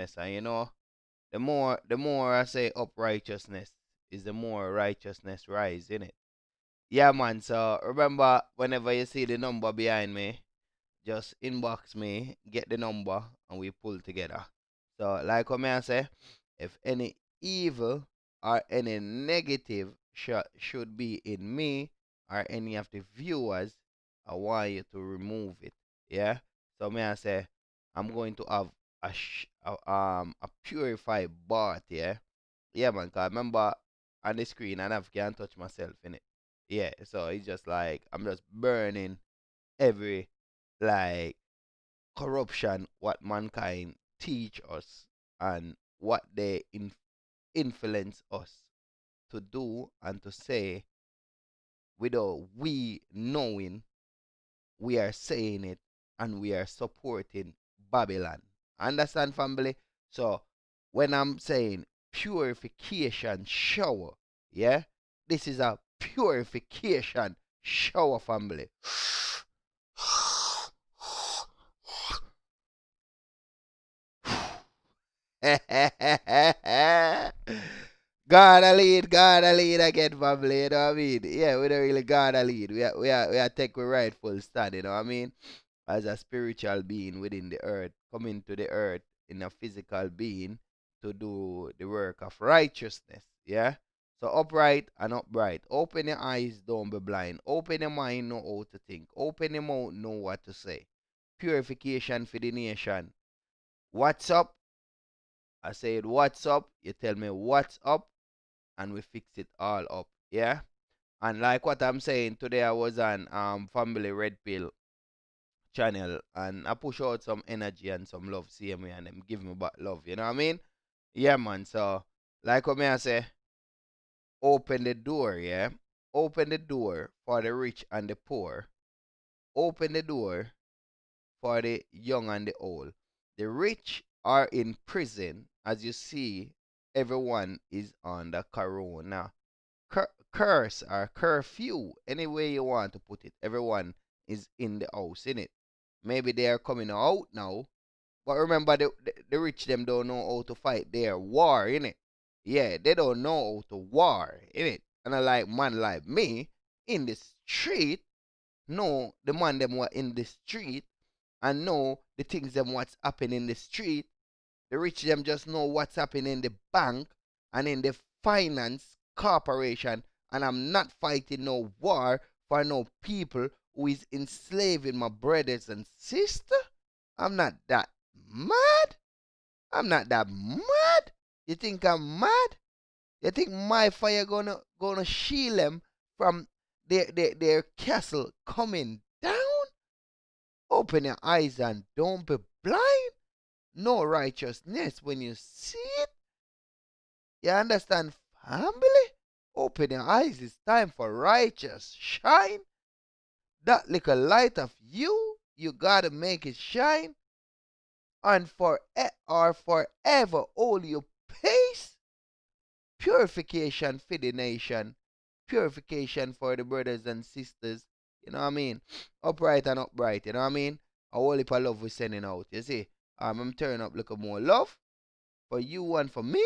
And the more I say up righteousness is the more righteousness rise in it. Yeah, man. So remember, whenever you see the number behind me, just inbox me, get the number, and we pull together. So, like what I say, if any evil or any negative should be in me or any of the viewers, I want you to remove it. Yeah. So, may I say, I'm going to have a purified bath. Yeah. Yeah, man. Cause remember on the screen, I never can touch myself in it. Yeah. So it's just like I'm just burning every like corruption what mankind teach us and what they influence us to do and to say without we knowing we are saying it and we are supporting Babylon. Understand, family? So when I'm saying purification shower, yeah, this is a purification shower, family. Gotta lead again, family. You know what I mean? Yeah, we don't really gotta lead. We are take a rightful stand. You know what I mean? As a spiritual being within the earth, coming to the earth in a physical being to do the work of righteousness. Yeah. So upright and upright. Open your eyes, don't be blind. Open your mind, know how to think. Open your mouth, know what to say. Purification for the nation. What's up? I said, what's up? You tell me what's up, and we fix it all up. Yeah? And like what I'm saying, today I was on Family Red Pill channel and I push out some energy and some love, see me, and them give me back love. You know what I mean? Yeah, man. So, like what me I say, open the door, yeah? Open the door for the rich and the poor. Open the door for the young and the old. The rich are in prison. As you see, everyone is under corona. Curse or curfew, any way you want to put it. Everyone is in the house, in it. Maybe they are coming out now, but remember the rich them don't know how to fight their war, in it. Yeah, they don't know how to war, in it. And I like man like me in the street, know the man them what in the street and know the things them what's happening in the street. The rich them just know what's happening in the bank and in the finance corporation. And I'm not fighting no war for no people who is enslaving my brothers and sister. I'm not that mad. I'm not that mad. You think I'm mad? You think my fire gonna shield them from their castle coming down? Open your eyes and don't be blind. No righteousness when you see it. You understand, family? Open your eyes. It's time for righteous shine. That little light of you, you gotta make it shine. And or forever hold your pace. Purification for the nation. Purification for the brothers and sisters. You know what I mean? Upright and upright. You know what I mean? A whole heap of love we're sending out. You see? I'm turning up little more love for you and for me.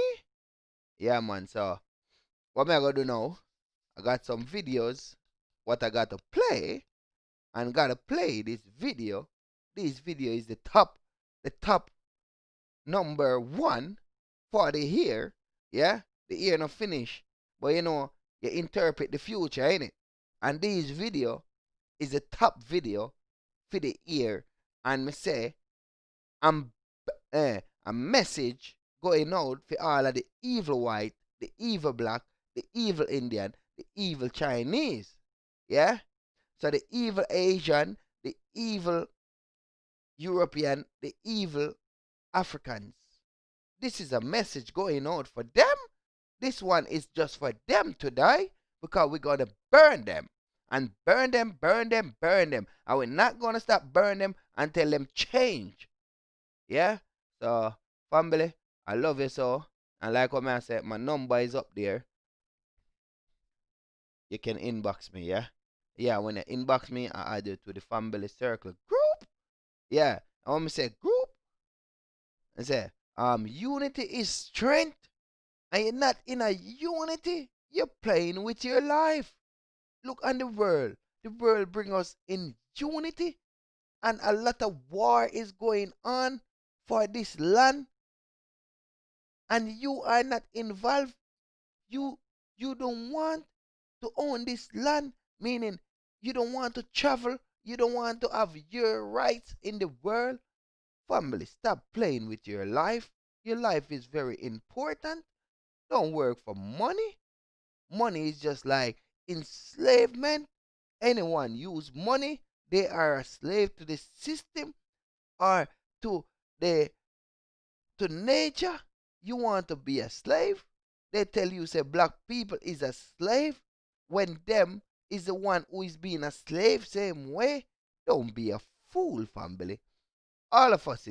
Yeah, man. So, what am I gonna do now? I got some videos. What I got to play, and gotta play this video. This video is the top number one for the year. Yeah, the year not finish, but you interpret the future, ain't it? And this video is the top video for the year, and me say I'm a message going out for all of the evil white, the evil black, the evil Indian, the evil Chinese. Yeah? So the evil Asian, the evil European, the evil Africans. This is a message going out for them. This one is just for them to die because we're going to burn them. And burn them, burn them, burn them. And we're not going to stop burning them until them change. Yeah? So, family, I love you so. And like what I said, my number is up there. You can inbox me, yeah? Yeah, when you inbox me, I add you to the family circle group. Yeah. And when I say group, I say, Unity is strength, and you're not in a unity, you're playing with your life. Look on the world. The world bring us in unity, and a lot of war is going on for this land, and you are not involved. You don't want to own this land, meaning you don't want to travel, you don't want to have your rights in the world. Family, stop playing with your life. Your life is very important. Don't work for money. Money is just like enslavement. Anyone use money, they are a slave to the system or to the to nature. You want to be a slave? They tell you say black people is a slave when them is the one who is being a slave same way. Don't be a fool, family. All of us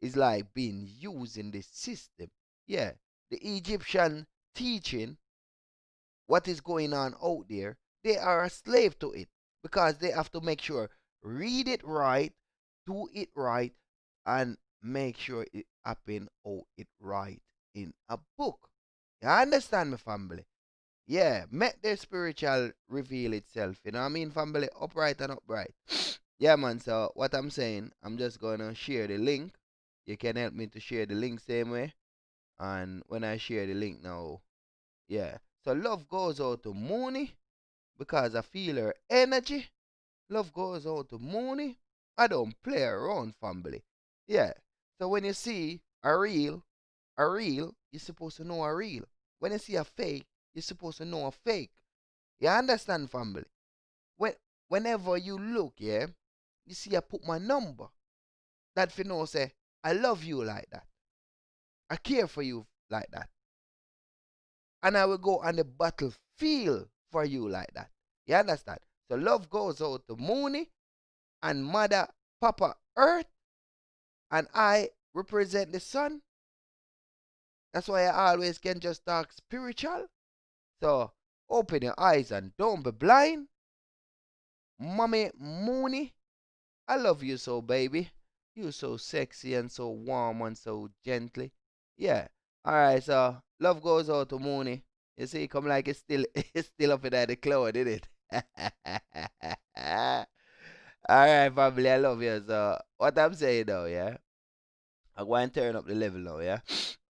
is like being used in the system. Yeah, the Egyptian teaching what is going on out there, they are a slave to it because they have to make sure read it right, do it right, and make sure it happen out it right in a book. You understand me, family? Yeah, make the spiritual reveal itself. You know what I mean, family? Upright and upright. Yeah, man. So what I'm saying, I'm just gonna share the link. You can help me to share the link same way. And when I share the link now, yeah. So love goes out to Mooney because I feel her energy. Love goes out to Mooney. I don't play around, family. Yeah. So when you see a real, you're supposed to know a real. When you see a fake, you're supposed to know a fake. You understand, family? Whenever you look, yeah, you see I put my number. That you know say, I love you like that. I care for you like that. And I will go on the battlefield for you like that. You understand? So love goes out to Mooney and Mother Papa Earth. And I represent the sun. That's why I always can just talk spiritual. So open your eyes and don't be blind. Mommy Mooney, I love you so, baby. You so sexy and so warm and so gently. Yeah. Alright, so love goes out to Mooney. You see, come like it's still it's still up in the cloud, isn't it? Alright, family, I love you. So what I'm saying now, yeah. I'm going to turn up the level now, yeah.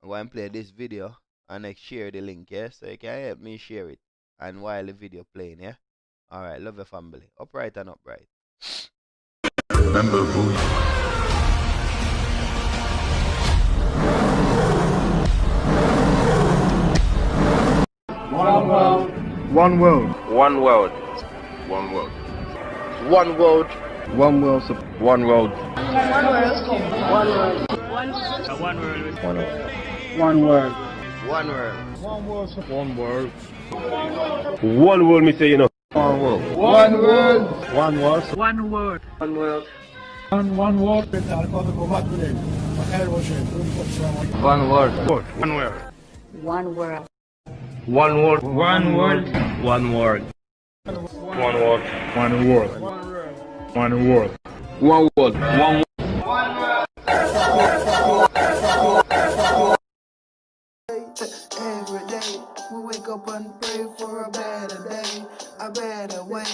I'm going to play this video and I share the link, yeah. So you can help me share it. And while the video playing, yeah. Alright, love your family. Upright and upright. Remember who you One world. One world. One world. one world. One world. One world. One world. One world. One world. One world. One world, me say, you know. One world. One world. One world. One world. One world. One world. One world. One world. One world. One world. One world. One world. One world. One world. One world. One world. One Every day we wake up and pray for a better day, a better way.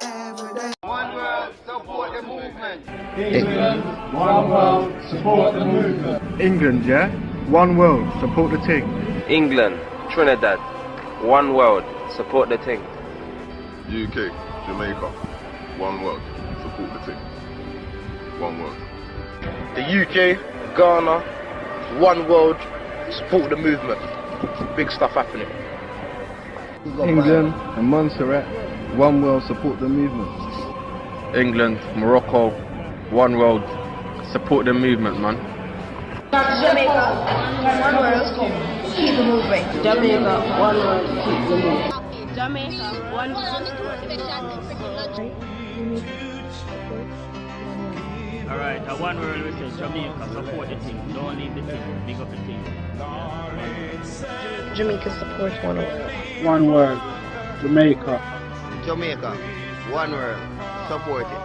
Every day. One world, support the movement. England. One world. Support the movement. England, yeah? One world. Support the team. England, Trinidad, one world, support the thing. UK, Jamaica, one world. Support the team. One world. The UK, Ghana, one world, support the movement. Big stuff happening. England and Montserrat. One world. Support the movement. England, Morocco, one world, support the movement, man. Jamaica, one world, keep the moving. Jamaica, one world, keep the moving. Jamaica, one Alright, one world we say Jamaica, support the team, don't leave the team, big up the team. Jamaica supports one world. One world. Jamaica. Jamaica, one world, support it.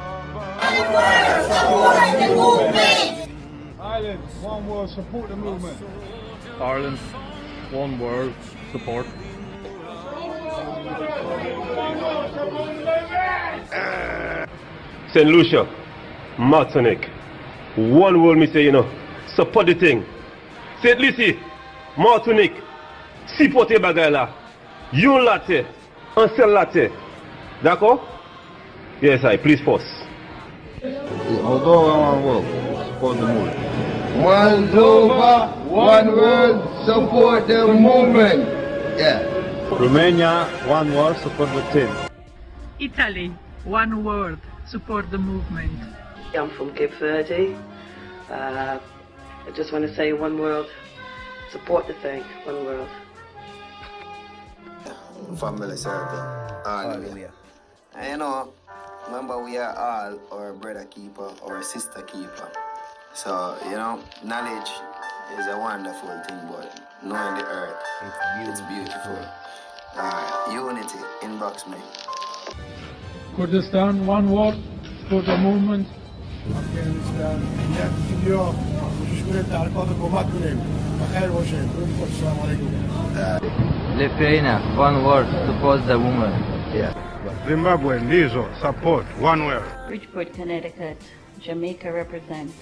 One world, support the movement. Ireland, one world, support the movement. Ireland, one world, support. St. Lucia, Martinique, one world, me say, you know, support the thing. St. Lucie, Martinique, supportez bagay la. Yon latte, un seul latte. D'accord? Yes, I please force. Moldova, one world, support the movement. Moldova, one world, support the movement. Yeah. Romania, one world, support the team. Italy, one world, support the movement. I'm from Cape Verde. I just want to say one world, support the thing, one world. Family circle. Hallelujah. And you know, remember we are all our brother keeper, our sister keeper. So, you know, knowledge is a wonderful thing, but knowing the earth, it's beautiful. Unity, inbox me. Kurdistan, one world, support the movement. Afghanistan, New Lithuania, one world, support the woman. Yeah. Zimbabwe, Lizo, support, one world. Bridgeport, Connecticut, Jamaica represent,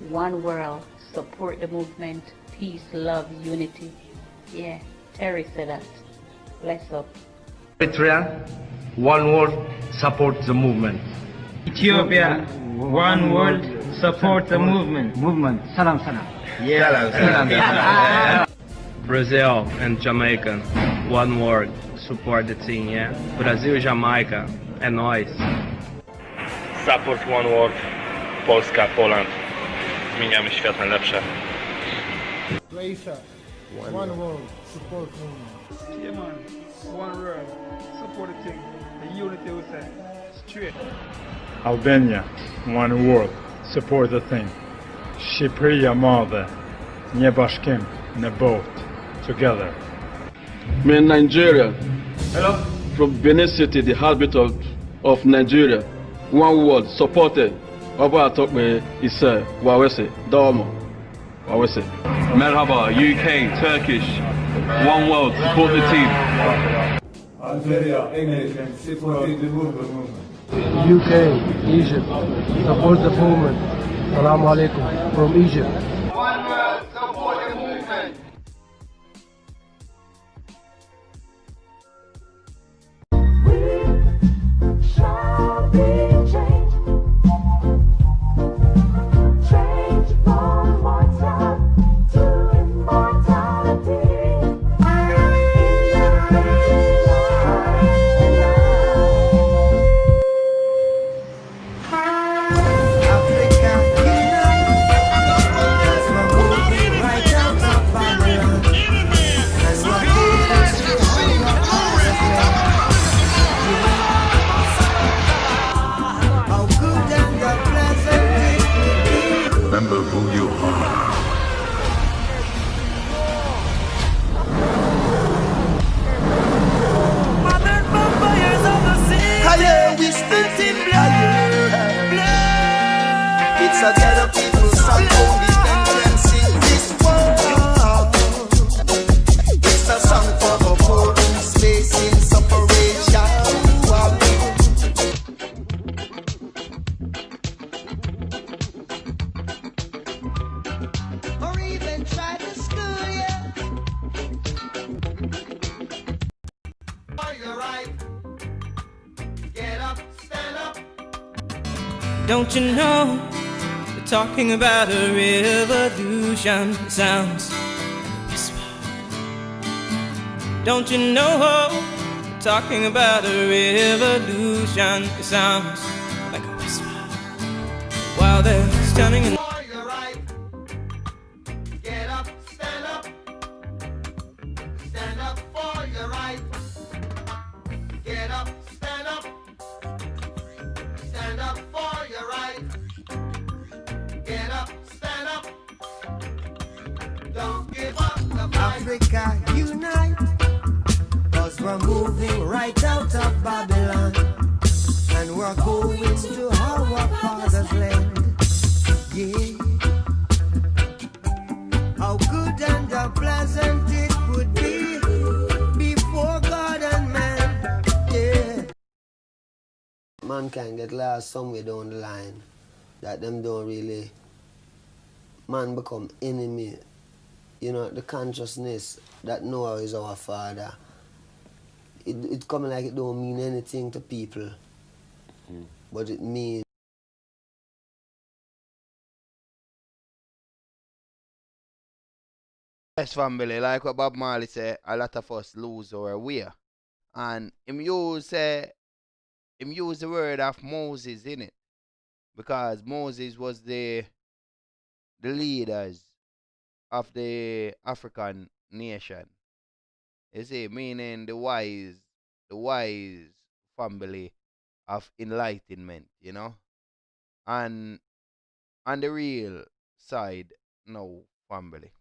one world, support the movement, peace, love, unity. Yeah, Terry said that. Bless up. Eritrea, one world, support the movement. Ethiopia, one world, support the movement. Salam, salam. Yeah. Salam. Brazil and Jamaica, one world, support the team, yeah? Brazil, Jamaica, é nóis. Support one world, Polska, Poland. Zmieniamy świat na lepsze. Croatia, one world, support movement. Yeah, man. One world, support the thing. The unity we say. Straight. Albania, one world, support the thing. Shqipëria Madhe, një bashkim në botë, together. Me in Nigeria. Hello. From Benin City, the heartbeat of Nigeria. One word, supported. Baba talk me, ise, wawese, damo. Wawese. Merhaba, UK, Turkish, one world, support the team. Algeria, English, and support the movement. UK, Egypt, support the movement. Assalamu alaikum from Egypt. One world, support the movement. Remember who you are. We spent in blood. It's a dead of people song only vengeance in this world. It's a song for the police facing separation. Or even try to school you. You're right. Get up, stand up. Don't you know, they're talking about a revolution. It sounds like a whisper. Don't you know, they're talking about a revolution. It sounds like a whisper. While they're standing in Get up, stand up. Stand up for your right. Get up, stand up. Stand up for your right. Get up, stand up. Don't give up the fight. Africa unite, 'cause we're moving right out of Babylon, and we're going to our father's land. Yeah. mankind get lost somewhere down the line, that them don't really, man become enemy. You know, the consciousness that Noah is our father, it coming like it don't mean anything to people, but it means. Yes, family, like what Bob Marley said, a lot of us lose our way. And him use the word of Moses in it. Because Moses was the leaders of the African nation. You see, meaning the wise family of enlightenment, you know? And on the real side, no family.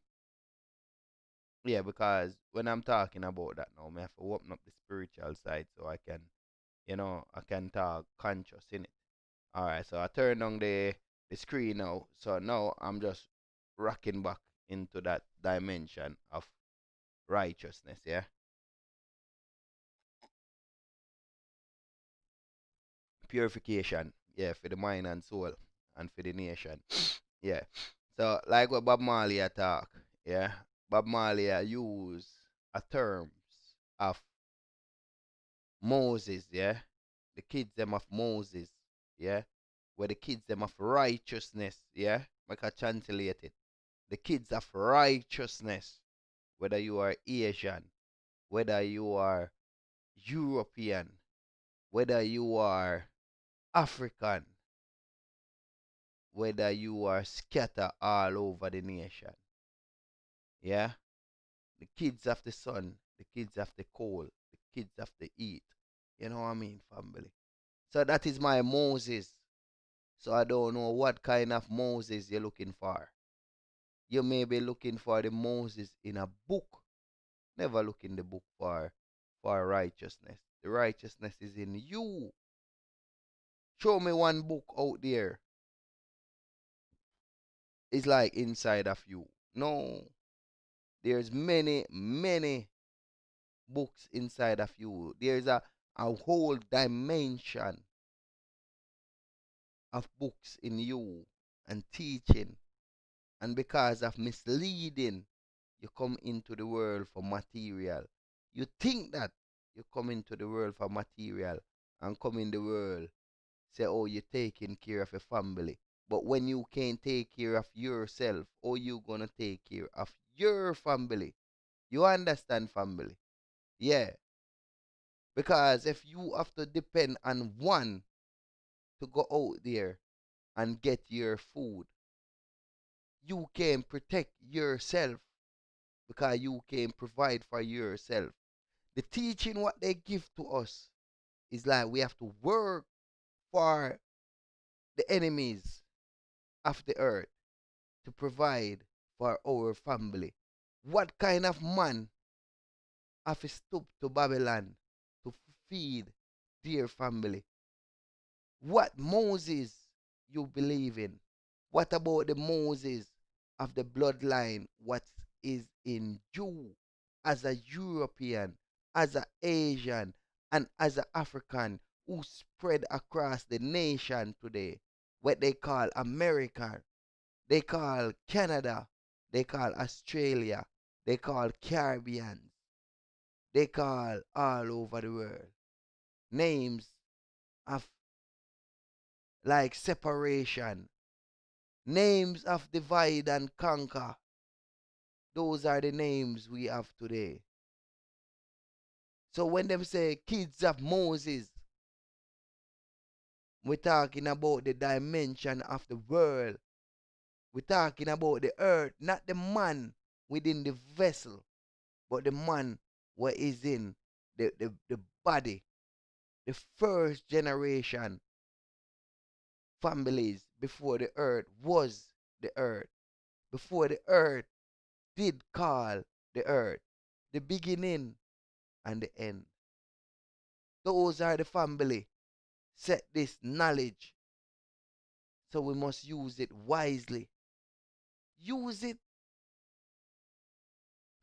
Yeah, because when I'm talking about that now, I have to open up the spiritual side so I can, I can talk conscious in it. Alright, so I turn on the screen now. So now I'm just rocking back into that dimension of righteousness, yeah? Purification, yeah, for the mind and soul and for the nation. Yeah. So like what Bob Marley talk, yeah? Bob Marley use a terms of Moses, yeah? The kids them of Moses, yeah? Where the kids them of righteousness, yeah? Make a translate it. The kids of righteousness, whether you are Asian, whether you are European, whether you are African, whether you are scattered all over the nation. Yeah? The kids of the sun, the kids of the cold, the kids of the heat. You know what I mean, family? So that is my Moses. So I don't know what kind of Moses you're looking for. You may be looking for the Moses in a book. Never look in the book for righteousness. The righteousness is in you. Show me one book out there. It's like inside of you. No. There's many, many books inside of you. There's a whole dimension of books in you and teaching. And because of misleading, you come into the world for material. You think that you come into the world for material and come in the world, say, oh, you're taking care of a family. But when you can't take care of yourself, how you gonna take care of your family? You understand, family? Yeah. Because if you have to depend on one to go out there and get your food, you can protect yourself because you can provide for yourself. The teaching what they give to us is like we have to work for the enemies of the earth to provide for our family. What kind of man have to stoop to Babylon to feed their family? What Moses you believe in? What about the Moses of the bloodline? What is in you as a European, as an Asian, and as an African who spread across the nation today? What they call America, they call Canada, they call Australia, they call Caribbean, they call all over the world. Names of like separation, names of divide and conquer. Those are the names we have today. So when them say kids of Moses, we're talking about the dimension of the world. We're talking about the earth, not the man within the vessel, but the man what is in the body. The first generation families before the earth was the earth. Before the earth did call the earth. The beginning and the end. Those are the family. Set this knowledge. So we must use it wisely. Use it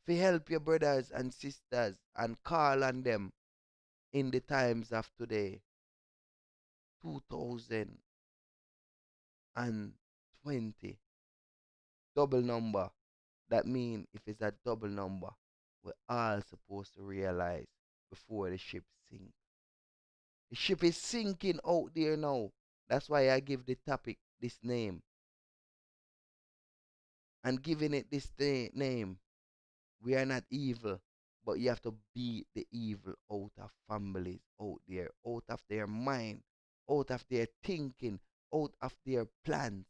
to help your brothers and sisters and call on them in the times of today. 2020. Double number. That means if it's a double number, we're all supposed to realize before the ship sinks. The ship is sinking out there now. That's why I give the topic this name. And giving it this name, we are not evil, but you have to beat the evil out of families out there, out of their mind, out of their thinking, out of their plans.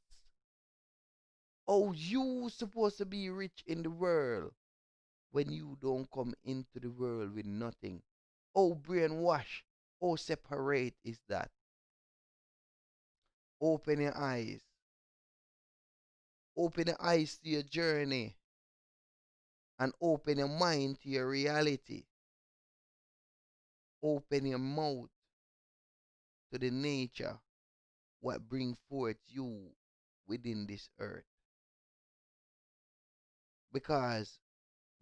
Oh, you supposed to be rich in the world when you don't come into the world with nothing. Oh, brainwash. Oh, separate is that. Open your eyes. Open your eyes to your journey. And open your mind to your reality. Open your mouth to the nature, what brings forth you within this earth. Because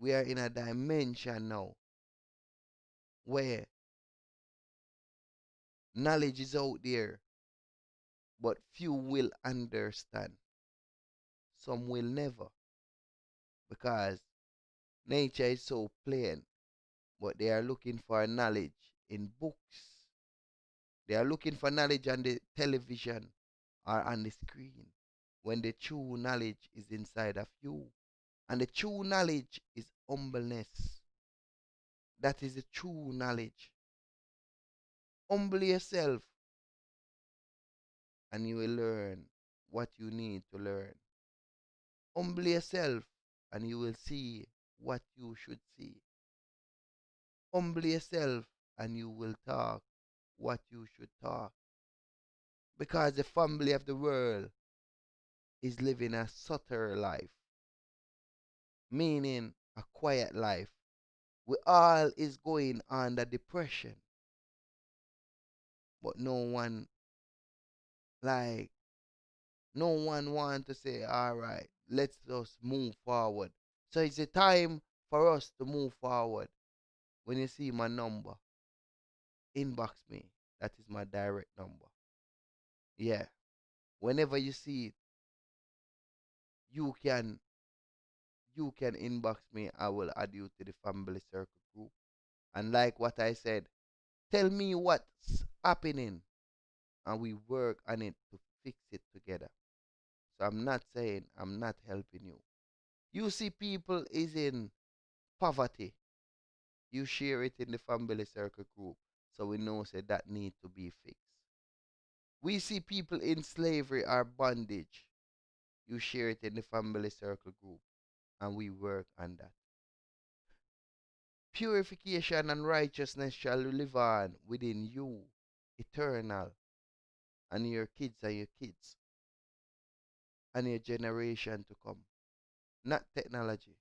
we are in a dimension now where knowledge is out there, but few will understand. Some will never. Because nature is so plain, but they are looking for knowledge in books. They are looking for knowledge on the television or on the screen, when the true knowledge is inside of you. And the true knowledge is humbleness. That is the true knowledge. Humble yourself, and you will learn what you need to learn. Humble yourself, and you will see what you should see. Humble yourself, and you will talk what you should talk. Because the family of the world is living a subtle life, meaning a quiet life. We all is going under depression, but no one want to say, all right, let's just move forward. So it's a time for us to move forward. When you see my number, inbox me. That is my direct number. Yeah. Whenever you see it, you can inbox me. I will add you to the family circle group. And like what I said, tell me what's happening, and we work on it to fix it together. So I'm not saying I'm not helping you. You see people is in poverty, you share it in the family circle group, so we know say that need to be fixed. We see people in slavery or bondage, you share it in the family circle group, and we work on that. Purification and righteousness shall live on within you, eternal, and your kids and your kids, and your generation to come. Not technology.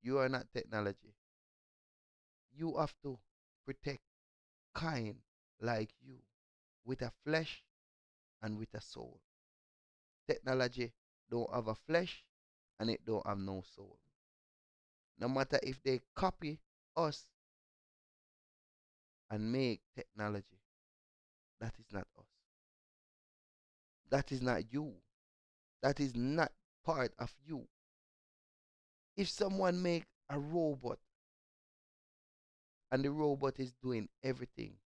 You are not technology. You have to protect kind like you, with a flesh and with a soul. Technology don't have a flesh and it don't have no soul. No matter if they copy us and make technology, that is not us. That is not you. That is not part of you. If someone make a robot and the robot is doing everything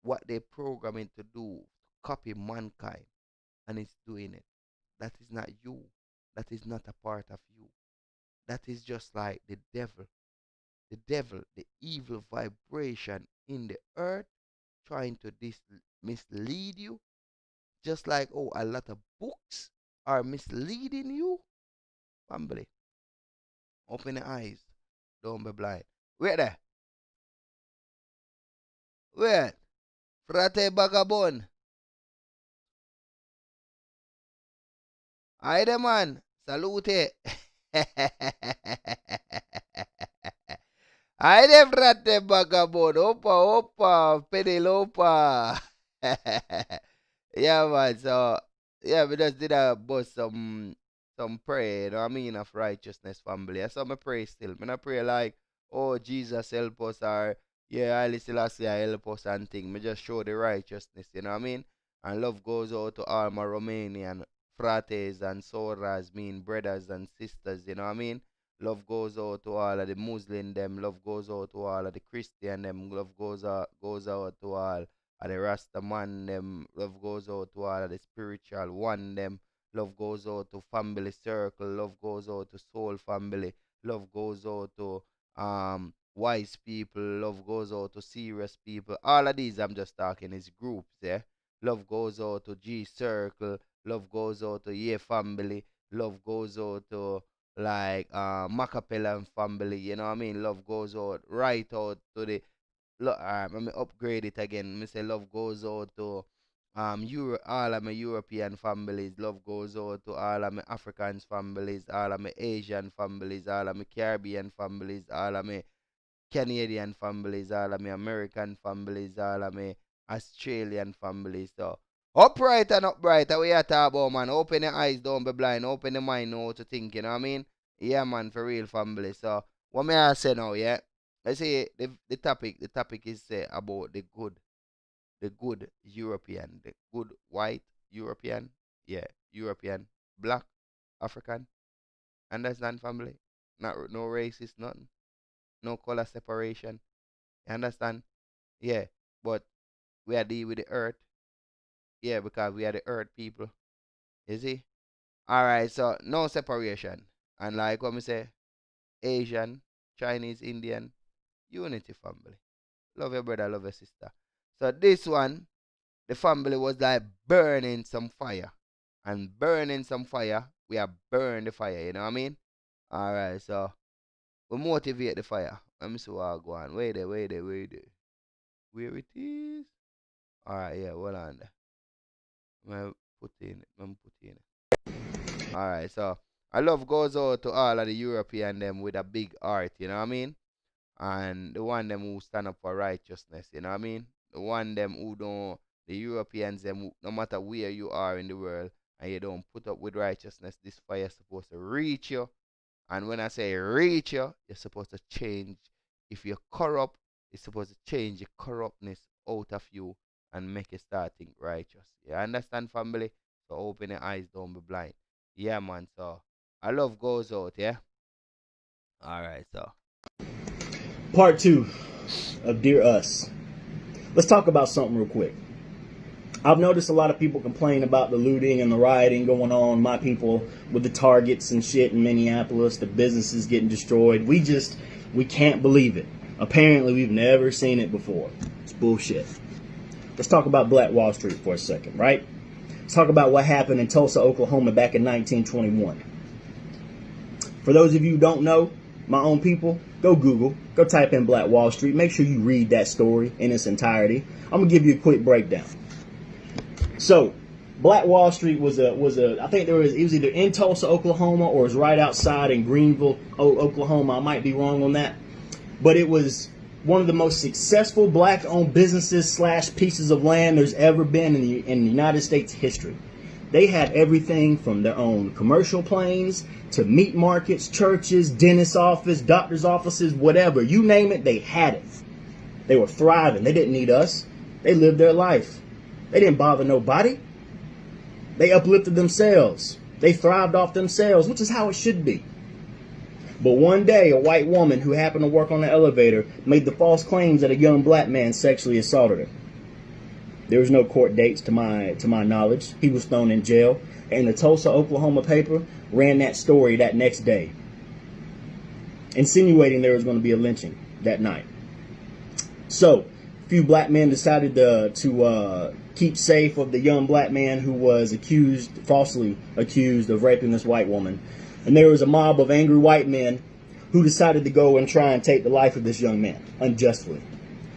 what they program it to do, to copy mankind, and it's doing it, that is not you. That is not a part of you. That is just like the devil. The devil, the evil vibration in the earth, trying to mislead you. Just like, a lot of books are misleading you. Family, open your eyes. Don't be blind. Wait there. Wait. Frate Bagabon. Hi there, man. Salute. Hi there, Frate Bagabon. Opa. Penelopa. Yeah, man. So, yeah, we just did a bust some prayer, you know what I mean, of righteousness, family. So I pray still. I pray like, oh, Jesus help us, or Yeah, I listen last year, I help us and thing. Me just show the righteousness, you know what I mean? And love goes out to all my Romanian frates and soras, mean brothers and sisters, you know what I mean? Love goes out to all of the Muslim them, love goes out to all of the Christian them, love goes out to all of the Rasta man them, love goes out to all of the spiritual one them, love goes out to family circle, love goes out to soul family, love goes out to wise people, love goes out to serious people. All of these I'm just talking is groups, yeah. Love goes out to G Circle, love goes out to Ye Family, love goes out to like Macapella family, you know what I mean? Love goes out right out to the let me upgrade it again. Me say love goes out to all of my European families, love goes out to all of my Africans families, all of my Asian families, all of my Caribbean families, all of my Canadian families, all of my American families, all of my Australian families. So upright and upright, we are talking about, man. Open your eyes, don't be blind. Open your mind, know what to think, you know what I mean? Yeah, man, for real family. So what may I say now, yeah? I say the topic is about the good European, the good white European, yeah, European, black, African. Understand family? No racist, nothing. No color separation. You understand? Yeah. But we are dealing with the earth. Yeah, because we are the earth people. You see? Alright, so no separation. And like what we say, Asian, Chinese, Indian, unity family. Love your brother, love your sister. So this one, the family was like burning some fire. And burning some fire, we are burn the fire, you know what I mean? Alright, so we motivate the fire. Let me see what I go on. Wait there. Where it is? Alright, yeah, hold on there. I'm putting it. Alright, so I love goes out to all of the European them with a big heart, you know what I mean? And the one them who stand up for righteousness, you know what I mean? The one them who don't, the Europeans them who, no matter where you are in the world and you don't put up with righteousness, this fire is supposed to reach you. And when I say reach you, you're supposed to change. If you're corrupt, it's supposed to change the corruptness out of you and make you start think righteous. You understand, family? So open your eyes, don't be blind. Yeah, man. So our love goes out, yeah? Alright, so. Part 2 of Dear Us. Let's talk about something real quick. I've noticed a lot of people complain about the looting and the rioting going on. My people with the Targets and shit in Minneapolis, the businesses getting destroyed. We can't believe it. Apparently, we've never seen it before. It's bullshit. Let's talk about Black Wall Street for a second, right? Let's talk about what happened in Tulsa, Oklahoma back in 1921. For those of you who don't know, my own people, go Google, go type in Black Wall Street. Make sure you read that story in its entirety. I'm going to give you a quick breakdown. So, Black Wall Street was I think it was either in Tulsa, Oklahoma, or it was right outside in Greenville, Oklahoma. I might be wrong on that. But it was one of the most successful black-owned businesses / pieces of land there's ever been in the United States history. They had everything from their own commercial planes to meat markets, churches, dentist office, doctor's offices, whatever. You name it, they had it. They were thriving. They didn't need us. They lived their life. They didn't bother nobody. They uplifted themselves. They thrived off themselves, which is how it should be. But one day, a white woman who happened to work on the elevator made the false claims that a young black man sexually assaulted her. There was no court dates to my knowledge. He was thrown in jail, and the Tulsa, Oklahoma paper ran that story that next day, insinuating there was going to be a lynching that night. So, a few black men decided to keep safe of the young black man who was falsely accused of raping this white woman. And there was a mob of angry white men who decided to go and try and take the life of this young man unjustly.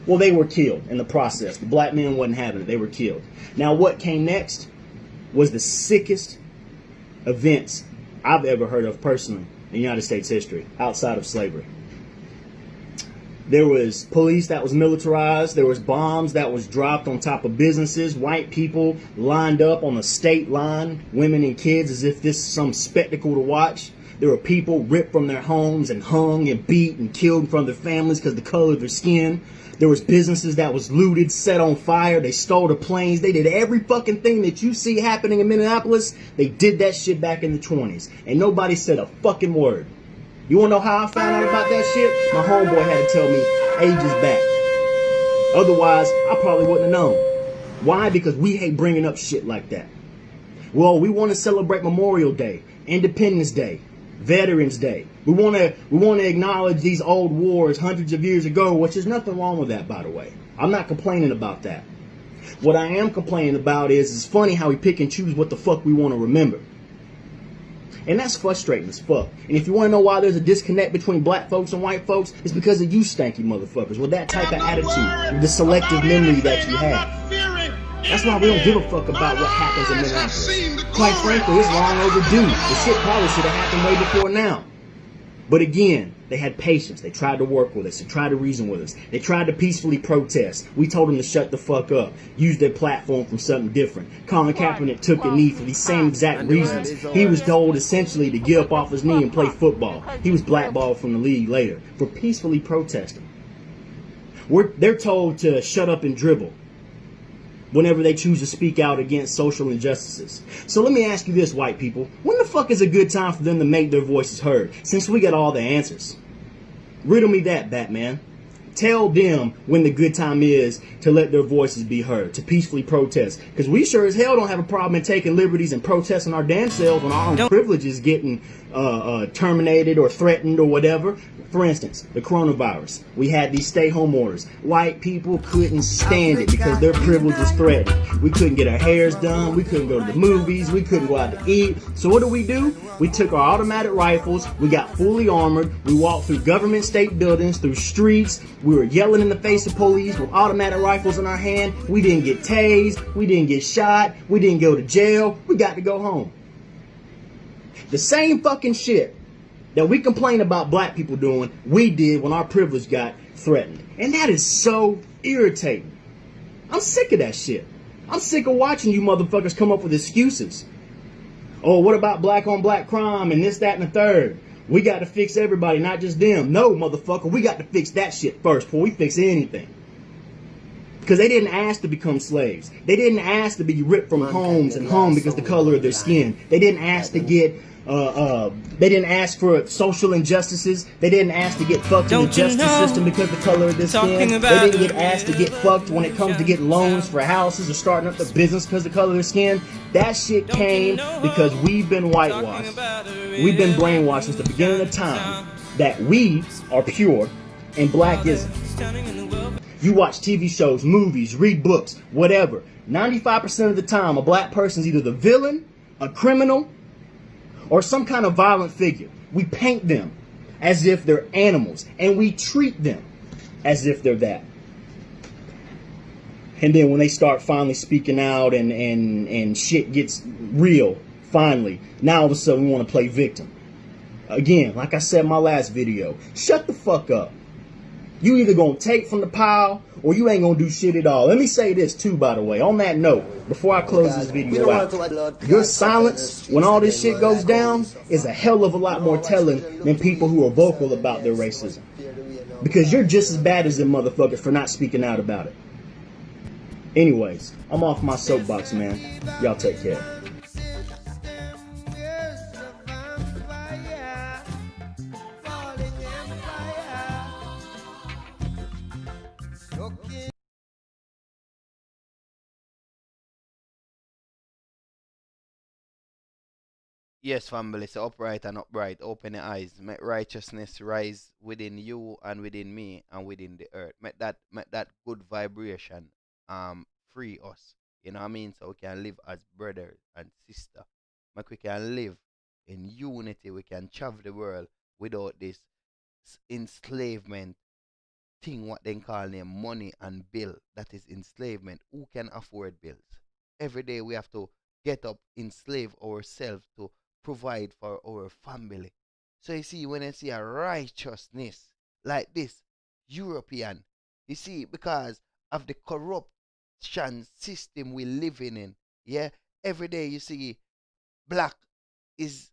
Well, they were killed in the process. The black men wasn't having it. They were killed. Now, what came next was the sickest events I've ever heard of personally in United States history outside of slavery. There was police that was militarized. There was bombs that was dropped on top of businesses. White people lined up on the state line, women and kids, as if this is some spectacle to watch. There were people ripped from their homes and hung and beat and killed in front of their families because of the color of their skin. There was businesses that was looted, set on fire. They stole the planes. They did every fucking thing that you see happening in Minneapolis. They did that shit back in the 20s. And nobody said a fucking word. You want to know how I found out about that shit? My homeboy had to tell me ages back. Otherwise, I probably wouldn't have known. Why? Because we hate bringing up shit like that. Well, we want to celebrate Memorial Day, Independence Day, Veterans Day. We want to acknowledge these old wars hundreds of years ago, which is nothing wrong with that, by the way. I'm not complaining about that. What I am complaining about is it's funny how we pick and choose what the fuck we want to remember. And that's frustrating as fuck. And if you want to know why there's a disconnect between black folks and white folks, it's because of you stanky motherfuckers with that type of attitude, the selective memory that you have. That's why we don't give a fuck about what happens in Minneapolis. Quite frankly, it's long overdue. The shit probably should have happened way before now. But again, they had patience. They tried to work with us. They tried to reason with us. They tried to peacefully protest. We told them to shut the fuck up. Use their platform for something different. Colin Kaepernick took a knee for these same exact reasons. He was told essentially to get up off his knee and play football. He was blackballed from the league later for peacefully protesting. They're told to shut up and dribble whenever they choose to speak out against social injustices. So let me ask you this, white people. When the fuck is a good time for them to make their voices heard, since we got all the answers? Riddle me that, Batman. Tell them when the good time is to let their voices be heard, to peacefully protest. Because we sure as hell don't have a problem in taking liberties and protesting our damn selves when our own privileges getting terminated or threatened or whatever. For instance, the coronavirus. We had these stay-home orders. White people couldn't stand it because their privilege was threatened. We couldn't get our hairs done. We couldn't go to the movies. We couldn't go out to eat. So what do? We took our automatic rifles. We got fully armored. We walked through government state buildings, through streets. We were yelling in the face of police with automatic rifles in our hand. We didn't get tased. We didn't get shot. We didn't go to jail. We got to go home. The same fucking shit that we complain about black people doing, we did when our privilege got threatened. And that is so irritating. I'm sick of that shit. I'm sick of watching you motherfuckers come up with excuses. Oh, what about black on black crime and this, that, and the third? We got to fix everybody, not just them. No, motherfucker, we got to fix that shit first before we fix anything. Because they didn't ask to become slaves. They didn't ask to be ripped from homes and hung because of the color of their skin. They didn't ask to get they didn't ask for social injustices. They didn't ask to get fucked in the justice system because of the color of their skin. They didn't get asked to get fucked when it comes to getting loans for houses or starting up the business because of the color of their skin. That shit came because we've been whitewashed. We've been brainwashed since the beginning of time that we are pure and black isn't. You watch TV shows, movies, read books, whatever. 95% of the time, a black person is either the villain, a criminal, or some kind of violent figure. We paint them as if they're animals, and we treat them as if they're that. And then when they start finally speaking out and shit gets real, finally, now all of a sudden we want to play victim. Again, like I said in my last video, shut the fuck up. You either gonna take from the pile or you ain't gonna do shit at all. Let me say this too, by the way, on that note, before I close this video out. Your silence when all this shit goes down is a hell of a lot more telling than people who are vocal about their racism. Because you're just as bad as them motherfuckers for not speaking out about it. Anyways, I'm off my soapbox, man. Y'all take care. Yes, family, so upright and upright, open your eyes. Make righteousness rise within you and within me and within the earth. Make that good vibration free us. You know what I mean? So we can live as brothers and sisters. Make we can live in unity. We can travel the world without this enslavement thing, what they call name money and bill. That is enslavement. Who can afford bills? Every day we have to get up, enslave ourselves to provide for our family. So you see, when I see a righteousness like this, European, you see, because of the corruption system we're living in, yeah, every day you see black is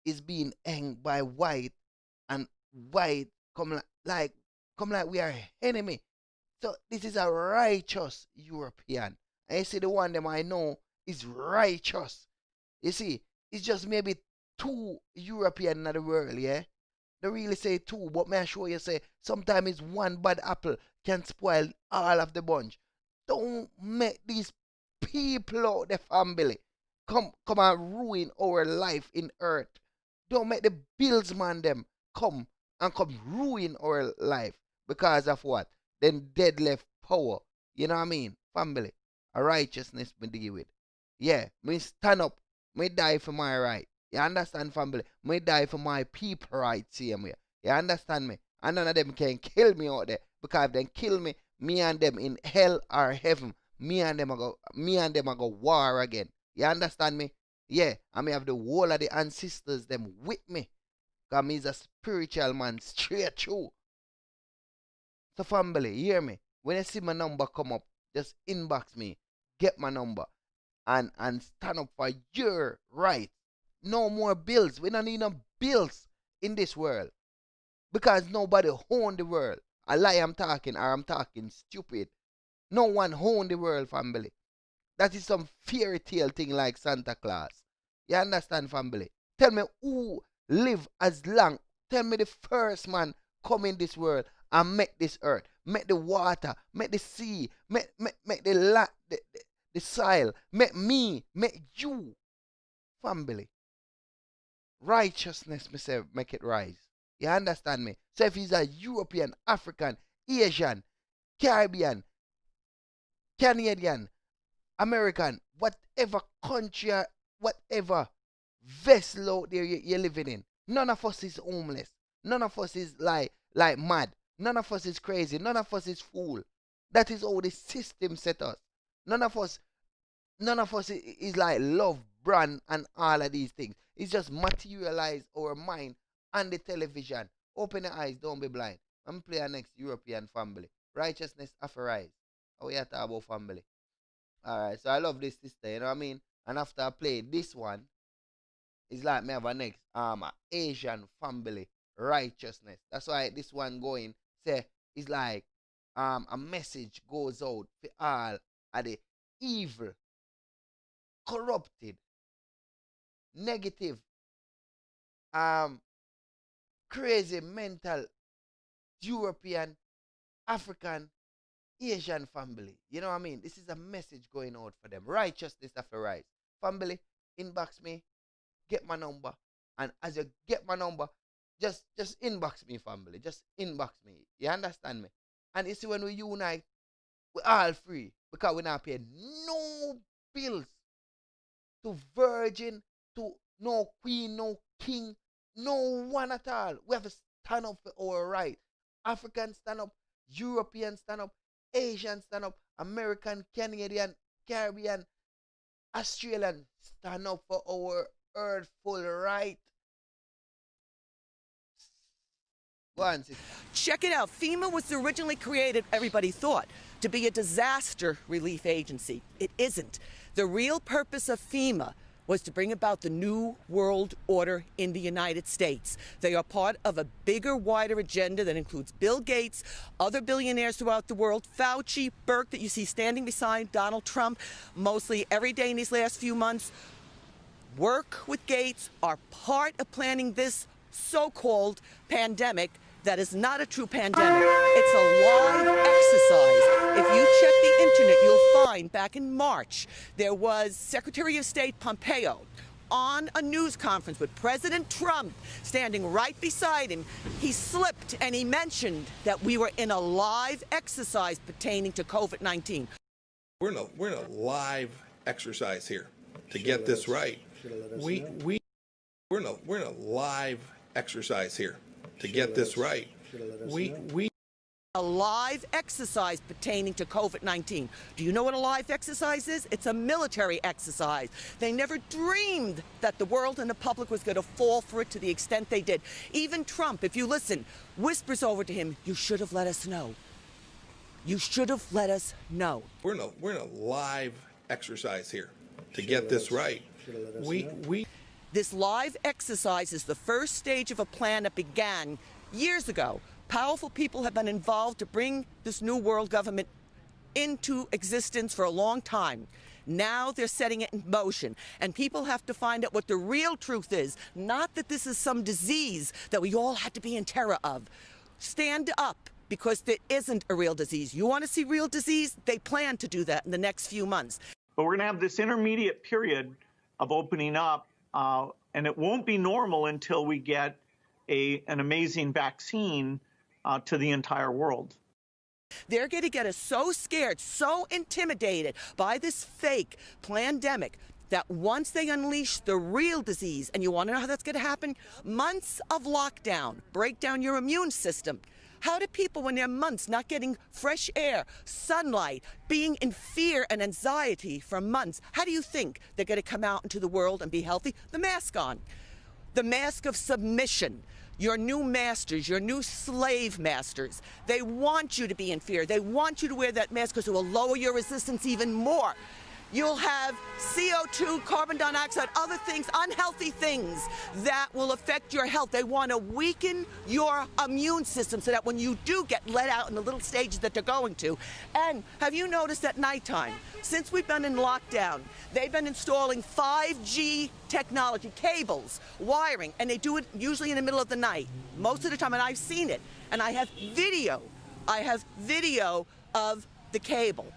is being hanged by white, and white come like we are enemy. So this is a righteous European. And you see the one them I know is righteous. You see, it's just maybe 2 European in the world, yeah? They really say 2, but may I show you say sometimes it's 1 bad apple can spoil all of the bunch. Don't make these people out the family come and ruin our life in earth. Don't make the bills man them come ruin our life because of what? Then dead left power. You know what I mean? Family. A righteousness me deal with. Yeah, me stand up. Me die for my right. You understand, family? Me die for my people right, same way. You understand me? And none of them can kill me out there. Because if they kill me, me and them in hell or heaven, me and them are go war again. You understand me? Yeah, I may have the whole of the ancestors them with me. Because me is a spiritual man, straight through. So family, hear me. When you see my number come up, just inbox me. Get my number. And stand up for your right. No more bills. We don't need no bills in this world. Because nobody own the world. A lie I'm talking, or I'm talking stupid. No one own the world, family. That is some fairy tale thing like Santa Claus. You understand, family? Tell me who live as long. Tell me the first man come in this world and make this earth. Make the water. Make the sea. Make the land. The soil. Make me. Make you. Family. Righteousness, me say, make it rise. You understand me? So if he's a European, African, Asian, Caribbean, Canadian, American, whatever country, whatever vessel out there you're living in, none of us is homeless. None of us is like mad. None of us is crazy. None of us is fool. That is how the system set us. None of us is like love, brand, and all of these things. It's just materialize our mind on the television. Open your eyes, don't be blind. I'm play our next European family. Righteousness after rise. How we talk about family. Alright, so I love this sister, you know what I mean? And after I play this one, it's like me have a next Asian family righteousness. That's why this one going say it's like a message goes out for all of the evil, corrupted, negative, crazy mental European, African, Asian family. You know what I mean? This is a message going out for them. Righteousness after rise. Family, inbox me, get my number. And as you get my number, just inbox me, family. Just inbox me. You understand me? And you see, when we unite, we're all free. Because we're not paying no bills to virgin, to no queen, no king, no one at all. We have to stand up for our right. Africans stand up, Europeans stand up, Asians stand up, American, Canadian, Caribbean, Australian stand up for our earthful right. Go on, sister. Check it out. FEMA was originally created, everybody thought, to be a disaster relief agency. It isn't. The real purpose of FEMA was to bring about the new world order in the United States. They are part of a bigger, wider agenda that includes Bill Gates, other billionaires throughout the world, Fauci, Burke, that you see standing beside Donald Trump mostly every day in these last few months, work with Gates, are part of planning this so-called pandemic that is not a true pandemic. It's a live exercise. If you check the internet, you'll find back in March, there was Secretary of State Pompeo on a news conference with President Trump standing right beside him. He slipped and he mentioned that we were in a live exercise pertaining to COVID-19. We're in a live exercise here to get this right. We're in a live exercise here to get this right. A live exercise pertaining to COVID-19. Do you know what a live exercise is? It's a military exercise. They never dreamed that the world and the public was going to fall for it to the extent they did. Even Trump, if you listen, whispers over to him, "You should have let us know. You should have let us know." We're in a live exercise here to get this right. This live exercise is the first stage of a plan that began years ago. Powerful people have been involved to bring this new world government into existence for a long time. Now they're setting it in motion, and people have to find out what the real truth is, not that this is some disease that we all have to be in terror of. Stand up, because there isn't a real disease. You want to see real disease? They plan to do that in the next few months. But we're going to have this intermediate period of opening up, and it won't be normal until we get an amazing vaccine to the entire world. They're going to get us so scared, so intimidated by this fake pandemic that once they unleash the real disease, and you want to know how that's going to happen? Months of lockdown, break down your immune system. How do people, when they're months not getting fresh air, sunlight, being in fear and anxiety for months, how do you think they're going to come out into the world and be healthy? The mask on. The mask of submission. Your new masters, your new slave masters, they want you to be in fear. They want you to wear that mask because it will lower your resistance even more. You'll have CO2, carbon dioxide, other things, unhealthy things that will affect your health. They want to weaken your immune system so that when you do get let out in the little stages that they're going to. And have you noticed at nighttime, since we've been in lockdown, they've been installing 5G technology, cables, wiring, and they do it usually in the middle of the night, most of the time, and I've seen it. And I have video. I have video of the cable.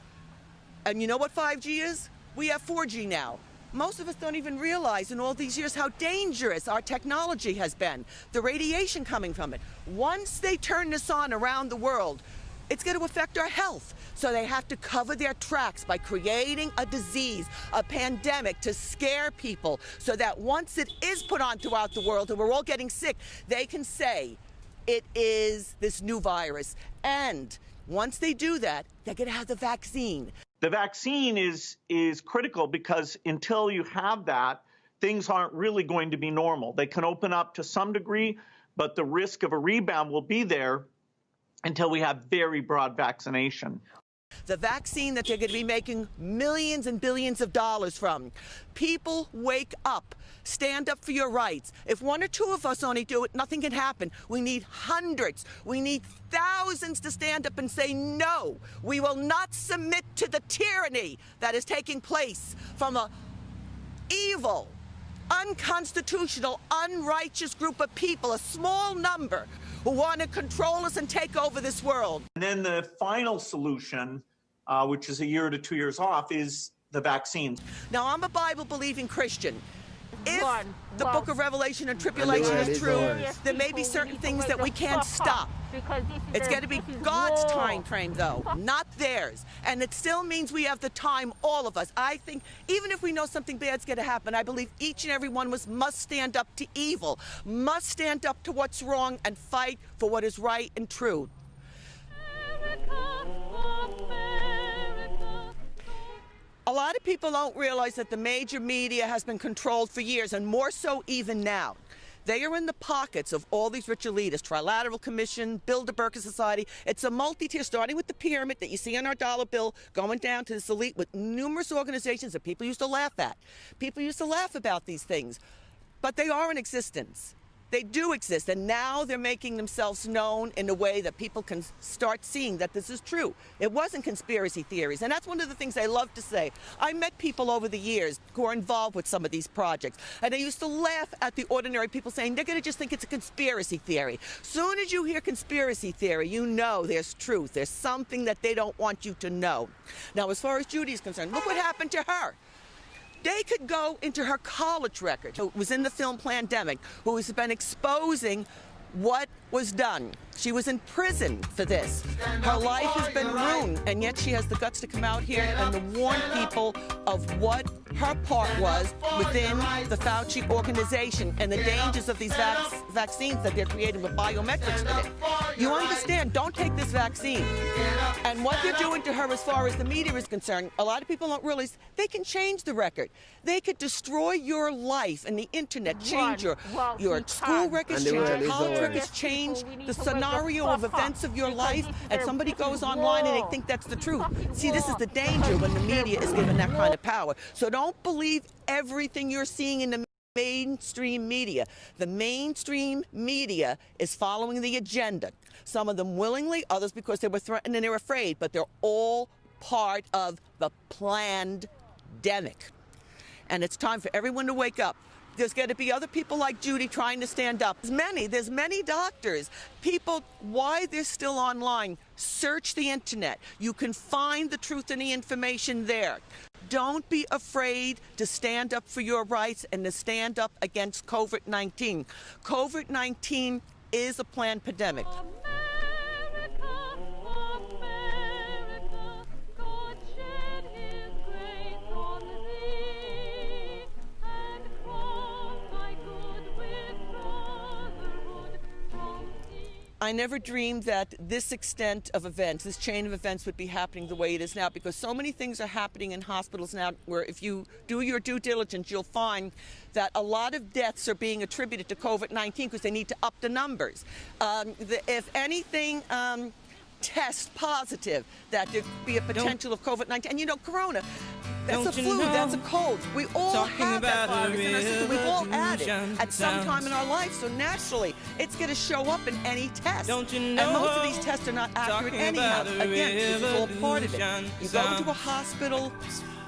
And you know what 5G is? We have 4G now. Most of us don't even realize in all these years how dangerous our technology has been, the radiation coming from it. Once they turn this on around the world, it's going to affect our health. So they have to cover their tracks by creating a disease, a pandemic to scare people so that once it is put on throughout the world and we're all getting sick, they can say it is this new virus. And once they do that, they're going to have the vaccine. The vaccine is critical because until you have that, things aren't really going to be normal. They can open up to some degree, but the risk of a rebound will be there until we have very broad vaccination. The vaccine that they're going to be making millions and billions of dollars from. People, wake up. Stand up for your rights. If one or two of us only do it, nothing can happen. We need hundreds. We need thousands to stand up and say, no, we will not submit to the tyranny that is taking place from an evil, unconstitutional, unrighteous group of people, a small number who want to control us and take over this world. And then the final solution, which is a year to 2 years off, is the vaccine. Now, I'm a Bible-believing Christian. If the book of Revelation and tribulation is true, there may be certain things that we can't stop. It's got to be God's time frame, though, not theirs. And it still means we have the time, all of us. I think even if we know something bad's going to happen, I believe each and every one of us must stand up to evil, must stand up to what's wrong and fight for what is right and true. A lot of people don't realize that the major media has been controlled for years, and more so even now. They are in the pockets of all these rich elitists, Trilateral Commission, Bilderberger Society. It's a multi-tier, starting with the pyramid that you see on our dollar bill, going down to this elite with numerous organizations that people used to laugh at. People used to laugh about these things, but they are in existence. They do exist, and now they're making themselves known in a way that people can start seeing that this is true. It wasn't conspiracy theories, and that's one of the things I love to say. I met people over the years who are involved with some of these projects, and they used to laugh at the ordinary people saying they're going to just think it's a conspiracy theory. Soon as you hear conspiracy theory, you know there's truth. There's something that they don't want you to know. Now, as far as Judy is concerned, look what happened to her. They could go into her college record, who was in the film Plandemic, who has been exposing what was done. She was in prison for this. Her life has been ruined, and yet she has the guts to come out here and to warn people of what her part was within the Fauci organization and the dangers of these vaccines that they're creating with biometrics with it. You understand, don't take this vaccine. And what they're doing to her as far as the media is concerned, a lot of people don't realize they can change the record. They could destroy your life and the internet, change your school records, change your college records, change the scenario of events of your life, and somebody goes online and they think that's the truth. See, this is the danger when the media is given that kind of power. So don't believe everything you're seeing in the mainstream media. The mainstream media is following the agenda. Some of them willingly, others because they were threatened and they're afraid, but they're all part of the pandemic. And it's time for everyone to wake up. There's going to be other people like Judy trying to stand up. There's many doctors. People, why they're still online, search the internet. You can find the truth and the information there. Don't be afraid to stand up for your rights and to stand up against COVID-19. COVID-19 is a planned pandemic. I never dreamed that this extent of events, this chain of events would be happening the way it is now, because so many things are happening in hospitals now where if you do your due diligence, you'll find that a lot of deaths are being attributed to COVID-19 because they need to up the numbers. If anything tests positive, that there could be a potential of COVID-19. And you know, corona, that's a flu, that's a cold. We all have that virus in our system. We've all had it at some time in our life. So naturally, it's going to show up in any test. And most of these tests are not accurate anyhow. Again, this is all part of it. You go to a hospital,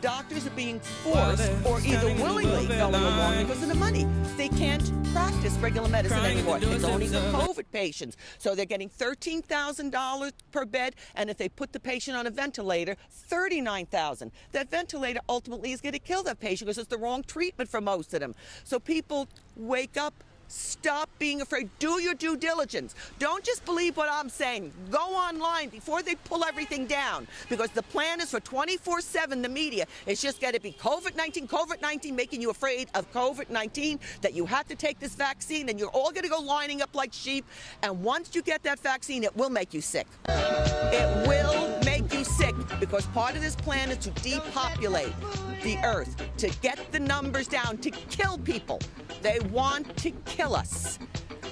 doctors are being forced or either willingly going along because of the money. They can't practice regular medicine anymore. It's only for COVID patients. So they're getting $13,000 per bed, and if they put the patient on a ventilator, $39,000. That ventilator ultimately is going to kill that patient because it's the wrong treatment for most of them. So people, wake up. Stop being afraid. Do your due diligence. Don't just believe what I'm saying. Go online before they pull everything down, because the plan is for 24/7. The media. It's just got to be COVID-19, COVID-19, making you afraid of COVID-19, that you have to take this vaccine, and you're all going to go lining up like sheep. And once you get that vaccine, it will make you sick. It will make you sick, because part of this plan is to depopulate the earth, to get the numbers down, to kill people. They want to kill us.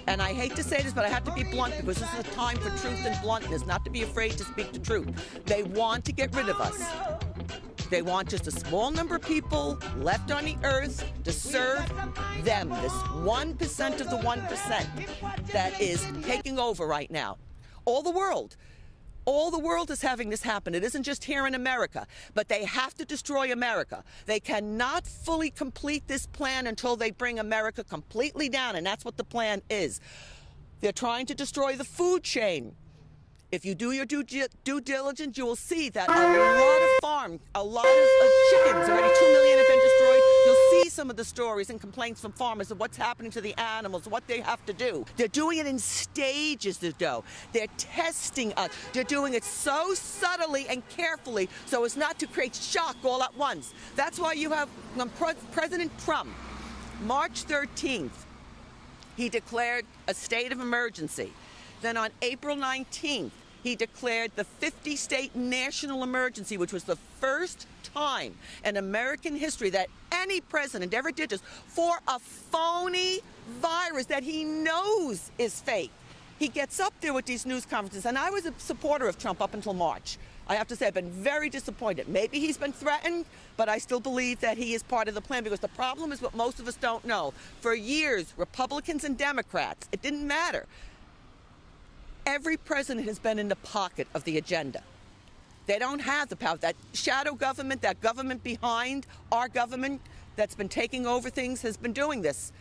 And I hate to say this, but I have to be blunt, because this is a time for truth and bluntness, not to be afraid to speak the truth. They want to get rid of us. They want just a small number of people left on the earth to serve them, this 1% of the 1% that is taking over right now. All the world is having this happen. It isn't just here in America, but they have to destroy America. They cannot fully complete this plan until they bring America completely down, and that's what the plan is. They're trying to destroy the food chain. If you do your due diligence, you will see that a lot of farms, a lot of chickens, already 2 million have been destroyed. You'll see some of the stories and complaints from farmers of what's happening to the animals, what they have to do. They're doing it in stages, though. They're testing us. They're doing it so subtly and carefully so as not to create shock all at once. That's why you have President Trump, March 13th, he declared a state of emergency. Then on April 19th, he declared the 50-state national emergency, which was the first time in American history that any president ever did this for a phony virus that he knows is fake. He gets up there with these news conferences, and I was a supporter of Trump up until March. I have to say, I've been very disappointed. Maybe he's been threatened, but I still believe that he is part of the plan, because the problem is what most of us don't know. For years, Republicans and Democrats, it didn't matter. Every president has been in the pocket of the agenda. They don't have the power. That shadow government, that government behind our government that's been taking over things has been doing this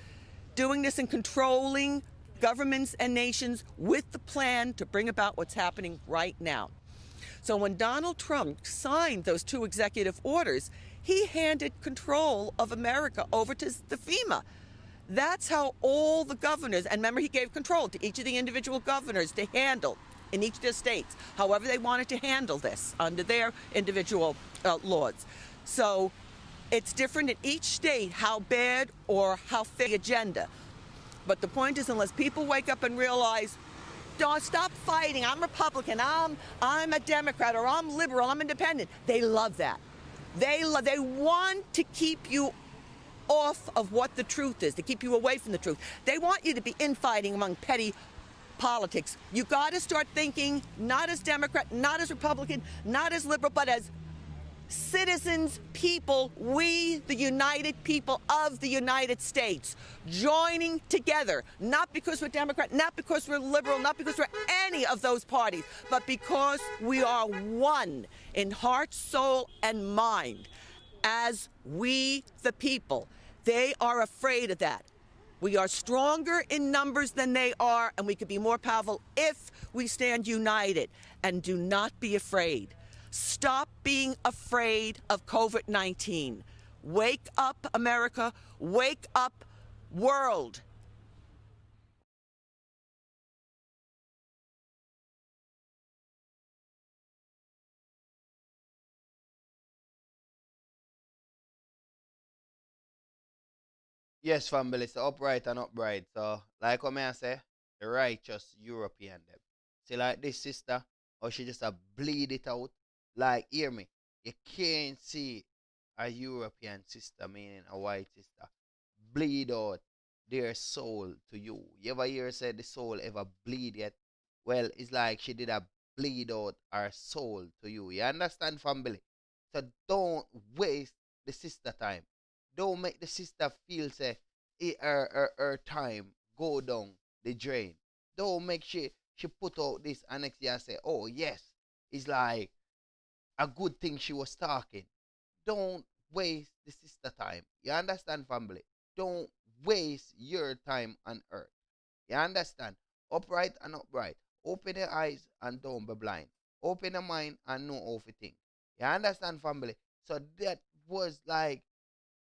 and controlling governments and nations with the plan to bring about what's happening right now. So when Donald Trump signed those 2 executive orders, he handed control of America over to the FEMA. That's how all the governors, and remember, he gave control to each of the individual governors to handle in each of their states, however they wanted to handle this under their individual laws. So it's different in each state how bad or how fair the agenda. But the point is, unless people wake up and realize, don't stop fighting, I'm Republican, I'm a Democrat, or I'm liberal, I'm independent. They love that. They want to keep you off of what the truth is, to keep you away from the truth. They want you to be infighting among petty politics. You got to start thinking not as Democrat, not as Republican, not as liberal, but as citizens, people, we, the united people of the United States, joining together, not because we're Democrat, not because we're liberal, not because we're any of those parties, but because we are one in heart, soul, and mind as we, the people. They are afraid of that. We are stronger in numbers than they are, and we can be more powerful if we stand united. And do not be afraid. Stop being afraid of COVID-19. Wake up, America. Wake up, world. Yes, family, so upright and upright. So, like what I say, the righteous European them. See, like this sister, or she just a bleed it out. Like, hear me, you can't see a European sister, meaning a white sister, bleed out their soul to you. You ever hear said the soul ever bleed yet? Well, it's like she did a bleed out her soul to you. You understand, family? So don't waste the sister time. Don't make the sister feel say her time go down the drain. Don't make she put out this and next year say, oh yes, it's like a good thing she was talking. Don't waste the sister time. You understand, family? Don't waste your time on earth. You understand? Upright and upright. Open your eyes and don't be blind. Open your mind and know how to think. You understand, family? So that was like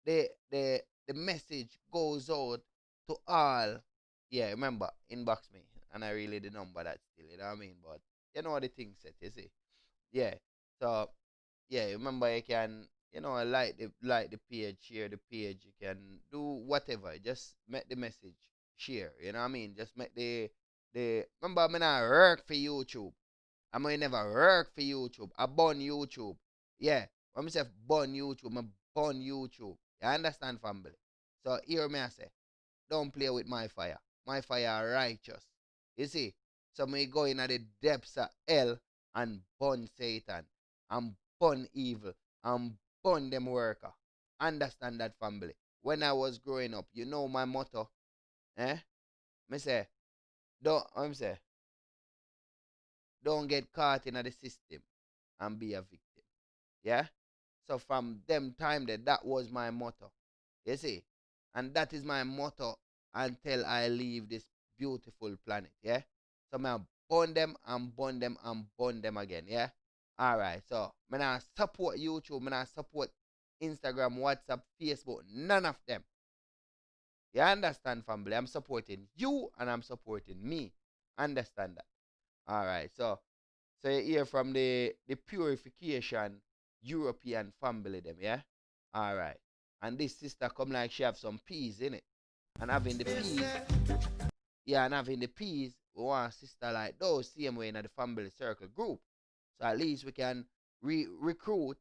the message goes out to all. Yeah, remember, inbox me. And I really the number that still, you know what I mean? But you know what the thing set, you see? Yeah. So yeah, remember you can, you know, like the page, share the page, you can do whatever. Just make the message share, you know what I mean? Just make the remember I not work for YouTube. I may never work for YouTube. I burn YouTube. Yeah. When I say burn YouTube, I burn YouTube. You understand, family? So hear me I say, don't play with my fire. My fire righteous. You see? So me go in at the depths of hell and burn Satan. And burn evil. And burn them worker. Understand that, family? When I was growing up, you know my motto? Me say, don't get caught in the system and be a victim. Yeah? So from them time that was my motto. You see? And that is my motto until I leave this beautiful planet. Yeah? So I burn them and burn them and burn them again. Yeah? Alright, so I not support YouTube, I not support Instagram, WhatsApp, Facebook, none of them. You understand, family? I'm supporting you and I'm supporting me. Understand that? Alright, so you hear from the purification European family them, yeah? Alright. And this sister come like she have some peas in it. And having the peas, yeah, and having the peas, we want a sister like those same way in the family circle group. So at least we can recruit,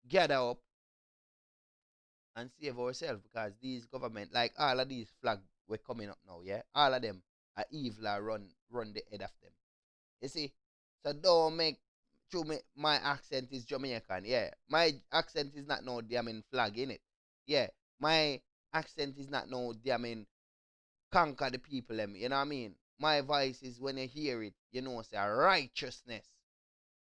gather up, and save ourselves, because these government, like all of these flags we're coming up now, yeah? All of them are evil and run the head of them. You see? So don't make sure my accent is Jamaican, yeah. My accent is not no damn flag in it. Yeah. My accent is not no damn conquer the people them, you know what I mean? My voice is when you hear it, you know, say righteousness.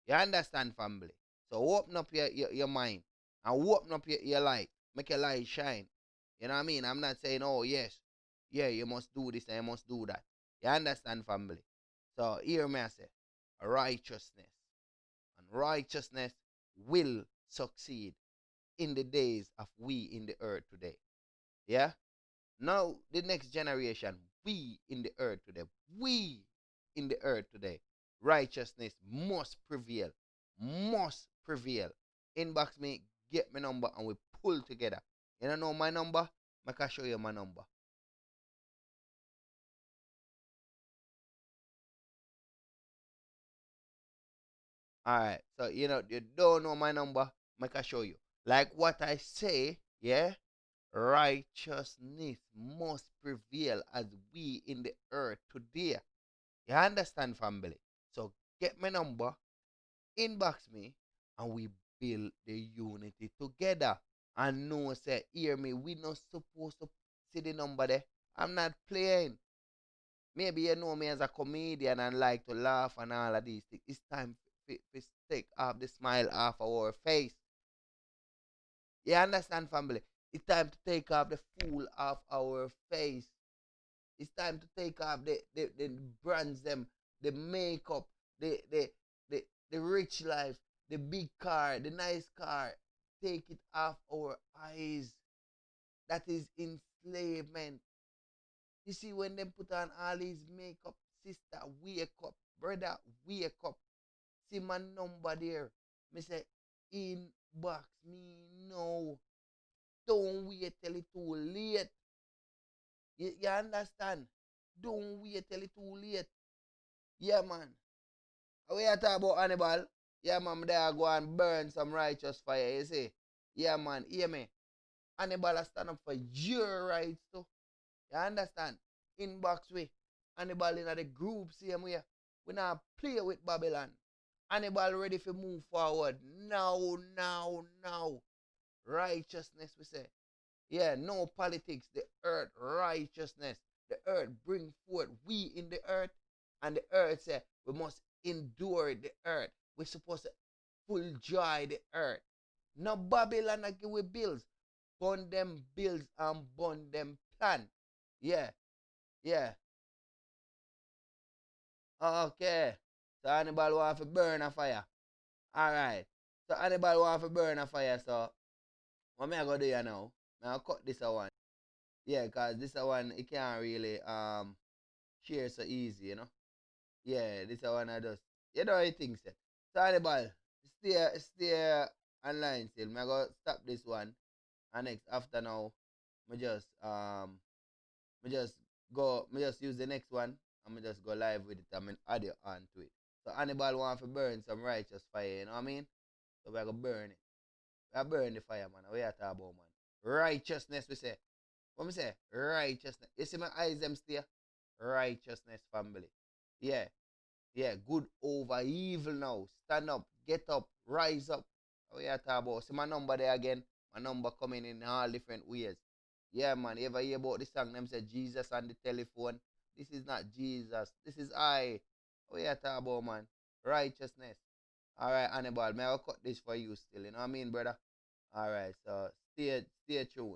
You understand, family? So open up your mind and open up your light. Make your light shine. You know what I mean? I'm not saying, oh, yes, yeah, you must do this and you must do that. You understand, family? So hear me I say, righteousness. And righteousness will succeed in the days of we in the earth today. Yeah? Now, the next generation, we in the earth today. We in the earth today. Righteousness must prevail. Must prevail. Inbox me, get my number, and we pull together. You don't know my number? I can show you my number. Alright, so you don't know my number, I can show you. Like what I say, yeah? Righteousness must prevail as we in the earth today. You understand, family? So get my number, inbox me, and we build the unity together. And no say, hear me, we not supposed to see the number there. I'm not playing. Maybe you know me as a comedian and like to laugh and all of these things. It's time to take off the smile off our face. You understand, family? It's time to take off the fool off our face. It's time to take off the brands, them, the makeup, the rich life, the big car, the nice car. Take it off our eyes. That is enslavement. You see, when they put on all these makeup, sister, wake up. Brother, wake up. See my number there. Me say, inbox me now. Don't wait till it's too late. You understand? Don't wait till it's too late. Yeah, man. We are talking about Hannibal. Yeah, man, there go and burn some righteous fire, you see. Yeah, man, hear me. Hannibal stand up for your rights too. You understand? Inbox way. Hannibal in the group, same way. We not play with Babylon. Hannibal ready to move forward. Now. Righteousness, we say. Yeah, no politics. The earth, righteousness. The earth bring forth we in the earth. And the earth say, we must endure the earth. We're supposed to full joy the earth. No Babylon give we bills. Burn them bills and burn them plan. Yeah. Okay. So Hannibal want to burn a fire. Alright. So Hannibal want to burn a fire. So what me I go do here now? I cut this one. Yeah, cause this one it can't really share so easy, you know. Yeah, this one I just you know how you think so. So Hannibal, stay online still. I go stop this one. And next after now, me just use the next one and me just go live with it and me add it on to it. So Hannibal want to burn some righteous fire, you know what I mean? So we are gonna burn it. We are burn the fire, man. We are talking about, man. Righteousness, we say. What me say? Righteousness. You see my eyes them stay? Righteousness, family. Yeah. Good over evil now. Stand up, get up, rise up. We are talking about. See my number there again. My number coming in all different ways. Yeah, man. You ever hear about the song? Them say Jesus on the telephone. This is not Jesus. This is I. We are talking about, man. Righteousness. Alright, Hannibal. May I cut this for you still? You know what I mean, brother? Alright, so stay tuned.